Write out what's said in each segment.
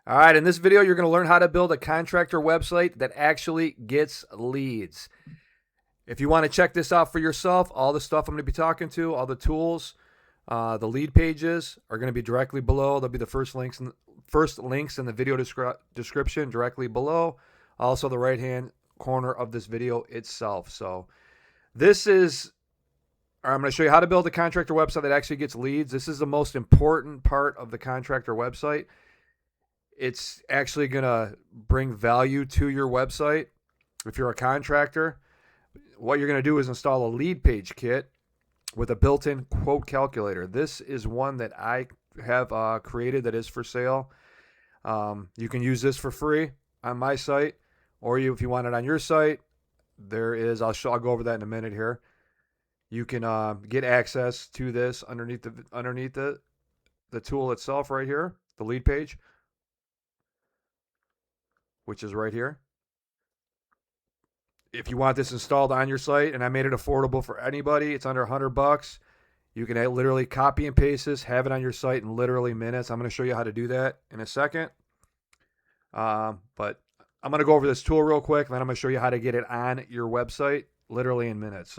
All right, in this video, you're going to learn how to build a contractor website that actually gets leads. If you want to check this out for yourself, all the stuff I'm going to be talking to, all the tools, the lead pages are going to be directly below. They'll be the first links in the video description directly below. Also, the right-hand corner of this video itself. So I'm going to show you how to build a contractor website that actually gets leads. This is the most important part of the contractor website. It's actually going to bring value to your website. If you're a contractor, what you're going to do is install a lead page kit with a built-in quote calculator. This is one that I have created that is for sale. You can use this for free on my site, or if you want it on your site, I'll go over that in a minute here. You can get access to this underneath the tool itself right here, the lead page, which is right here. If you want this installed on your site, and I made it affordable for anybody, it's under $100. You can literally copy and paste this, have it on your site in literally minutes. I'm going to show you how to do that in a second. But I'm going to go over this tool real quick, and then I'm going to show you how to get it on your website literally in minutes.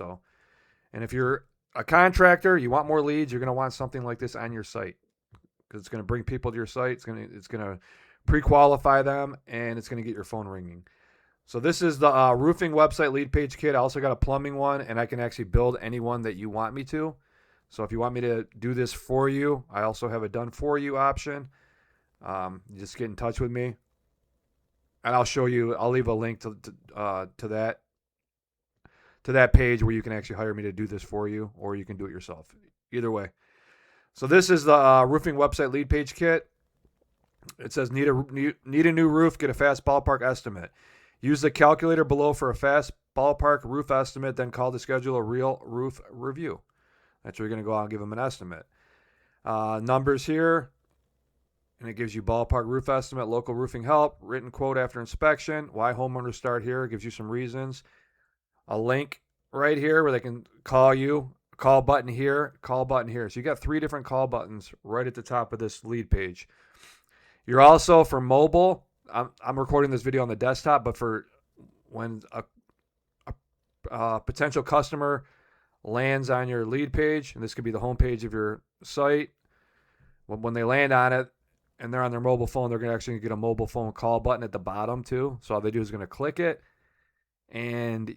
And if you're a contractor, you want more leads, you're going to want something like this on your site because it's going to bring people to your site. It's going to pre-qualify them, and it's going to get your phone ringing. So this is the roofing website lead page kit. I also got a plumbing one, and I can actually build any one that you want me to. So if you want me to do this for you, I also have a done for you option. Just get in touch with me, and I'll show you. I'll leave a link to that page where you can actually hire me to do this for you, or you can do it yourself. Either way. So this is the roofing website lead page kit. It says need a new roof, get a fast ballpark estimate. Use the calculator below for a fast ballpark roof estimate, then call to schedule a real roof review. That's where you're going to go out and give them an estimate. Numbers here, and it gives you ballpark roof estimate, local roofing help, written quote after inspection, why homeowners start here, gives you some reasons. A link right here where they can call you, call button here, call button here. So you got 3 different call buttons right at the top of this lead page. You're also, for mobile, I'm recording this video on the desktop, but for when a potential customer lands on your lead page, and this could be the home page of your site, when they land on it and they're on their mobile phone, they're going to actually get a mobile phone call button at the bottom too. So all they do is going to click it, and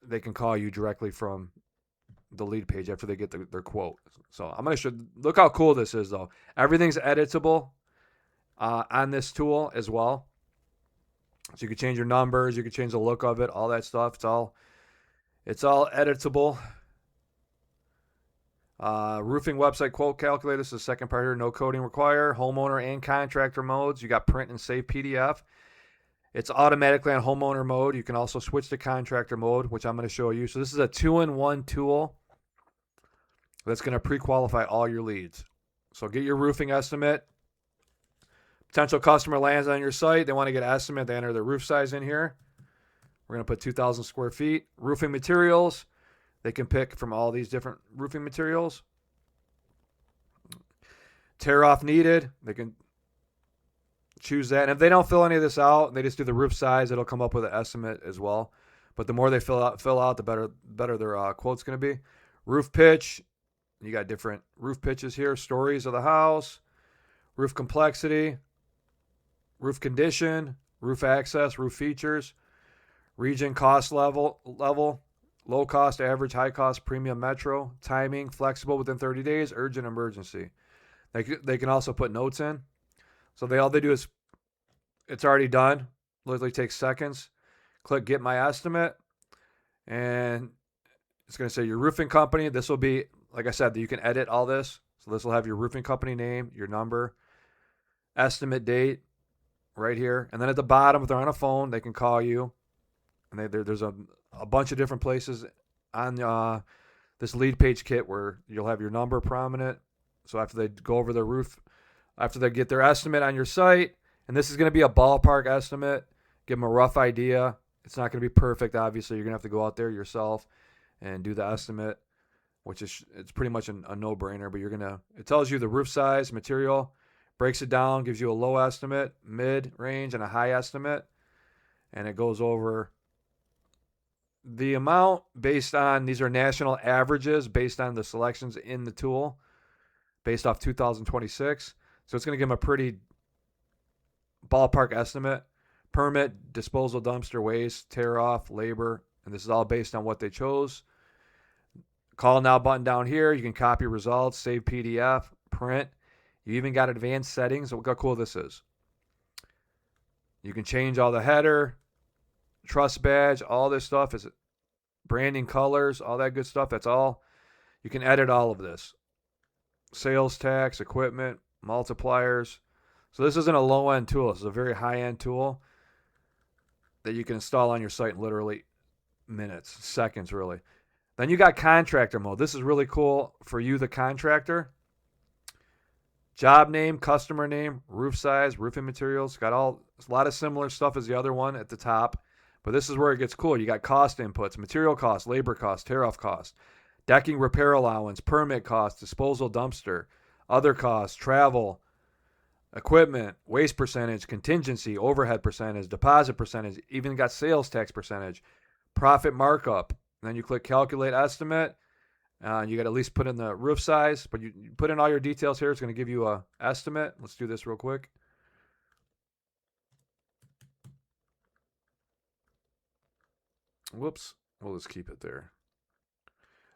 they can call you directly from the lead page after they get their quote. So I'm going to show, look how cool this is though. Everything's editable on this tool as well. So you can change your numbers, you can change the look of it, all that stuff. It's all editable. Roofing website quote calculator. This is the second part here. No coding required. Homeowner and contractor modes. You got print and save PDF. It's automatically on homeowner mode. You can also switch to contractor mode, which I'm going to show you. So this is a 2-in-1 tool that's going to pre-qualify all your leads. So get your roofing estimate. Potential customer lands on your site. They want to get an estimate. They enter their roof size in here. We're going to put 2,000 square feet. Roofing materials. They can pick from all these different roofing materials. Tear off needed. They can choose that. And if they don't fill any of this out, they just do the roof size, it'll come up with an estimate as well. But the more they fill out, the better their quote's going to be. Roof pitch. You got different roof pitches here. Stories of the house. Roof complexity. Roof condition, roof access, roof features, region, cost level, low cost, average, high cost, premium, metro, timing, flexible within 30 days, urgent, emergency. They can also put notes in. So all they do is, it's already done. Literally takes seconds. Click get my estimate, and it's going to say your roofing company. This will be, like I said, you can edit all this. So this will have your roofing company name, your number, estimate date, right here. And then at the bottom, if they're on a phone, they can call you. And there's a bunch of different places on this lead page kit where you'll have your number prominent. So after they go over their roof, after they get their estimate on your site, and this is going to be a ballpark estimate, give them a rough idea. It's not going to be perfect, obviously. You're going to have to go out there yourself and do the estimate, which is, it's pretty much a no-brainer. But it tells you the roof size, material, Breaks it down, gives you a low estimate, mid range, and a high estimate. And it goes over the amount based on, these are national averages based on the selections in the tool, based off 2026. So it's going to give them a pretty ballpark estimate. Permit, disposal, dumpster, waste, tear off, labor, and this is all based on what they chose. Call now button down here. You can copy results, save PDF, print. You even got advanced settings. Look how cool this is. You can change all the header, trust badge, all this stuff is branding, colors, all that good stuff. That's all. You can edit all of this. Sales tax, equipment, multipliers. So this isn't a low-end tool. This is a very high-end tool that you can install on your site in literally minutes, seconds really. Then you got contractor mode. This is really cool for you, the contractor. Job name, customer name, roof size, roofing materials. Got a lot of similar stuff as the other one at the top. But this is where it gets cool. You got cost inputs, material cost, labor cost, tear-off cost, decking repair allowance, permit cost, disposal dumpster, other costs, travel, equipment, waste percentage, contingency, overhead percentage, deposit percentage, even got sales tax percentage, profit markup. And then you click calculate estimate. You got to at least put in the roof size, but you put in all your details here. It's going to give you a estimate. Let's do this real quick. Whoops. We'll just keep it there.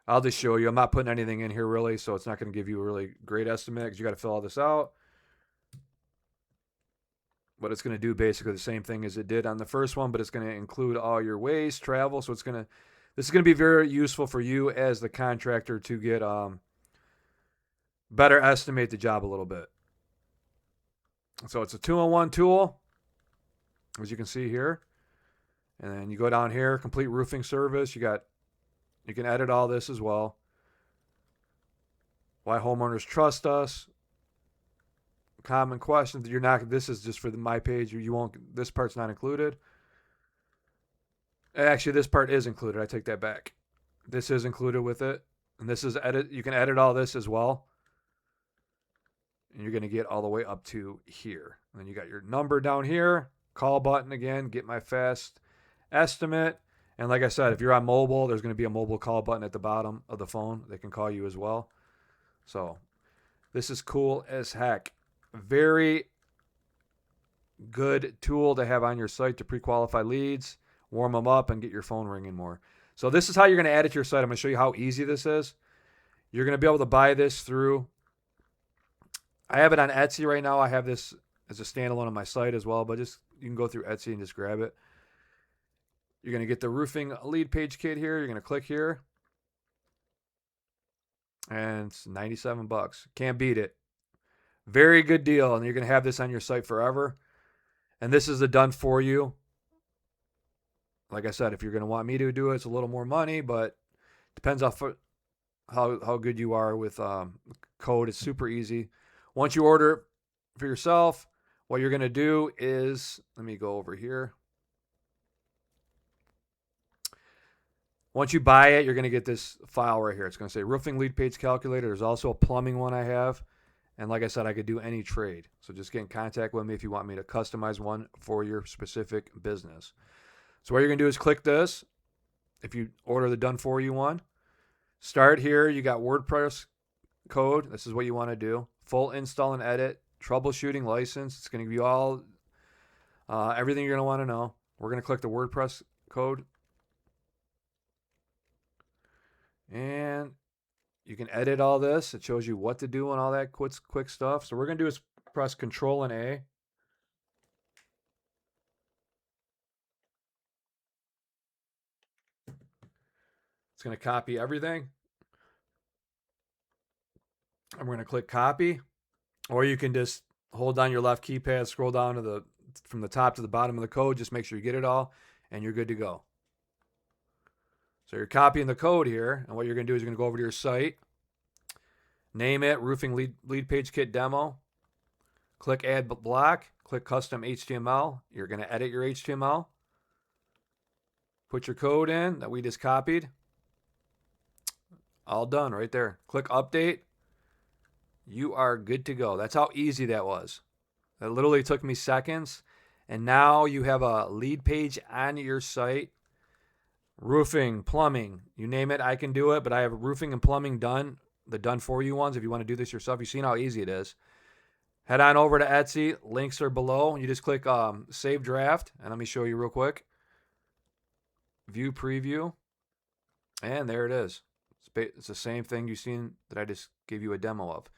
I'll just show you. I'm not putting anything in here really, so it's not going to give you a really great estimate because you got to fill all this out. But it's going to do basically the same thing as it did on the first one, but it's going to include all your waste, travel. So this is going to be very useful for you as the contractor to get better estimate the job a little bit. So it's a 2-in-1 tool, as you can see here. And then you go down here, complete roofing service. You can edit all this as well. Why homeowners trust us. Common questions. This is just for my page. You won't, this part's not included. Actually, this part is included. I take that back. This is included with it. And this is edit. You can edit all this as well. And you're going to get all the way up to here. And then you got your number down here. Call button again. Get my fast estimate. And like I said, if you're on mobile, there's going to be a mobile call button at the bottom of the phone. They can call you as well. So this is cool as heck. Very good tool to have on your site to pre-qualify leads, warm them up, and get your phone ringing more. So this is how you're going to add it to your site. I'm going to show you how easy this is. You're going to be able to buy this through, I have it on Etsy right now. I have this as a standalone on my site as well, but you can go through Etsy and just grab it. You're going to get the roofing lead page kit here. You're going to click here. And it's $97. Can't beat it. Very good deal. And you're going to have this on your site forever. And this is the done for you. Like I said, if you're going to want me to do it, it's a little more money, but depends on how good you are with code. It's super easy. Once you order it for yourself, what you're going to do is, let me go over here. Once you buy it, you're going to get this file right here. It's going to say roofing lead page calculator. There's also a plumbing one I have. And like I said, I could do any trade. So just get in contact with me if you want me to customize one for your specific business. So what you're going to do is click this. If you order the done for you one, start here. You got WordPress code. This is what you want to do. Full install and edit. Troubleshooting license. It's going to give you all everything you're going to want to know. We're going to click the WordPress code. And you can edit all this. It shows you what to do and all that quick stuff. So what we're going to do is press Control and A. It's going to copy everything. And we're going to click copy. Or you can just hold down your left keypad, scroll down to from the top to the bottom of the code. Just make sure you get it all, and you're good to go. So you're copying the code here, and what you're going to do is you're going to go over to your site, name it Roofing Lead Page Kit Demo, click Add Block, click Custom HTML. You're going to edit your HTML, put your code in that we just copied. All done right there. Click Update. you are good to go. That's how easy that was. That literally took me seconds. And now you have a lead page on your site. Roofing, plumbing, you name it, I can do it. But I have roofing and plumbing done, the done for you ones. If you want to do this yourself, you've seen how easy it is. Head on over to Etsy. Links are below. You just click Save Draft. And let me show you real quick. View Preview. And there it is. It's the same thing you've seen that I just gave you a demo of.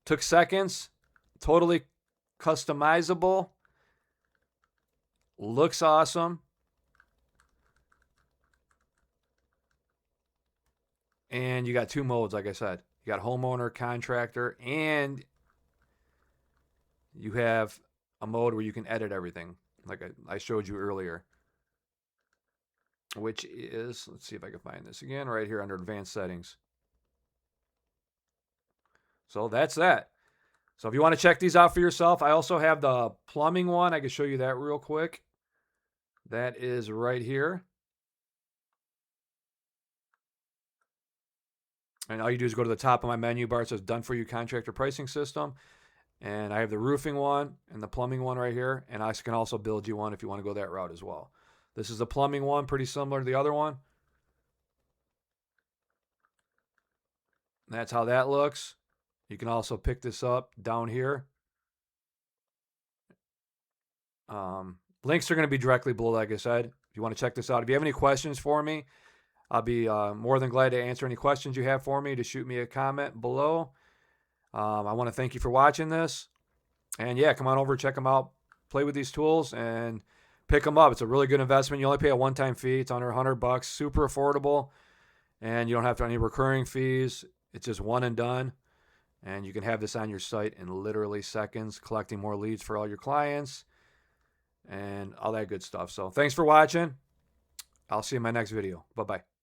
Took seconds. Totally customizable. Looks awesome. And you got two modes, like I said. You got homeowner, contractor, and you have a mode where you can edit everything, like I showed you earlier. Which is, let's see if I can find this again, right here under advanced settings. So that's that. So if you want to check these out for yourself, I also have the plumbing one. I can show you that real quick. That is right here. And all you do is go to the top of my menu bar. It says Done For You Contractor Pricing System. And I have the roofing one and the plumbing one right here. And I can also build you one if you want to go that route as well. This is the plumbing one, pretty similar to the other one. That's how that looks. You can also pick this up down here. Links are going to be directly below, like I said. If you want to check this out. If you have any questions for me, I'll be more than glad to answer any questions you have for me. To shoot me a comment below. I want to thank you for watching this. And yeah, come on over, check them out, play with these tools, and pick them up. It's a really good investment. You only pay a one-time fee. It's under $100, super affordable, and you don't have any recurring fees. It's just one and done, and you can have this on your site in literally seconds, collecting more leads for all your clients and all that good stuff. So thanks for watching. I'll see you in my next video. Bye-bye.